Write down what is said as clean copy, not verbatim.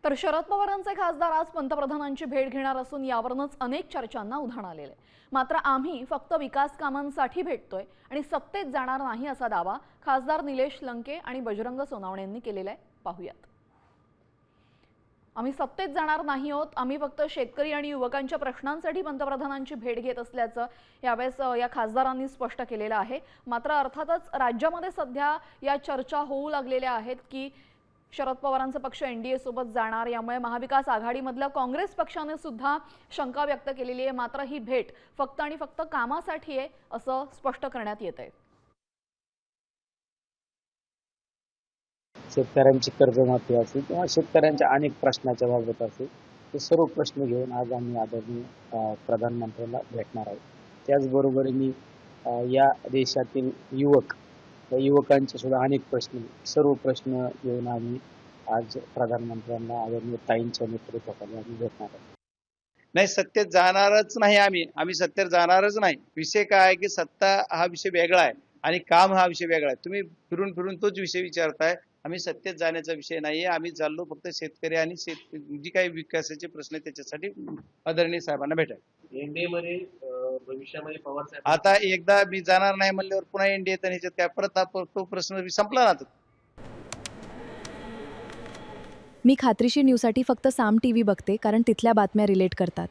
तर शरद पवारांचे खासदार आज पंतप्रधानांची भेट घेणार असून यावरूनच अनेक चर्चांना उधाण आलेले आहे। मात्र आम्ही फक्त विकास कामांसाठी भेटतोय आणि सत्तेत जाणार नाही असा दावा खासदार निलेश लंके आणि बजरंग सोनवणे यांनी केलेला आहे। पाहूयात। आम्ही सत्तेत जाणार नाही आहोत, आम्ही फक्त शेतकरी आणि युवकांच्या प्रश्नांसाठी पंतप्रधानांची भेट घेत असल्याचं यावेळेस या खासदारांनी स्पष्ट केलेलं आहे। मात्र अर्थातच राज्यामध्ये सध्या या चर्चा होऊ लागलेल्या आहेत की शरद पवारांचा पक्ष एनडीए सोबत जाणार, यामुळे महाविकास आघाडीमधल्या काँग्रेस पक्षाने सुद्धा शंका व्यक्त केलेली आहे। मात्र ही भेट फक्त आणि फक्त कामासाठी आहे असं स्पष्ट करण्यात येत आहे। शेतकऱ्यांची कर्जमाफी असेल किंवा शेतकऱ्यांच्या अनेक प्रश्नाच्या बाबत असेल, ते सर्व प्रश्न घेऊन आज आम्ही आदरणीय प्रधानमंत्र्यांना भेटणार आहोत। त्याचबरोबरीने या देशातील युवकांचे सुद्धा अनेक प्रश्न, सर्व प्रश्न घेऊन आम्ही आज प्रधानमंत्र्यांना आदरणीय ताईंच्या नेतृत्वाखाली आम्ही भेटणार आहोत। नाही, सत्तेत जाणारच नाही आम्ही सत्तेत जाणारच नाही। विषय काय आहे की सत्ता हा विषय वेगळा आहे आणि काम हा विषय वेगळा आहे। तुम्ही फिरून फिरून तोच विषय विचारताय। आम्ही सत्तेत जाण्याचा विषय नाहीये। आम्ही चाललो फक्त शेतकरी आणि जी काही विकासाचे प्रश्न आहेत त्याच्यासाठी आदरणीय साहेबांना भेटायला। एनडीए मध्ये भविष्यामध्ये पवार साहेब आता एकदा मी जाणार नाही म्हणल्यावर पुन्हा एनडीएत आणि ह्याच्यात काय परत तो प्रश्न संपला ना। मी खात्रीशीर न्यूजसाठी फक्त साम टीव्ही बघते, कारण तिथल्या बातम्या रिलेट करतात।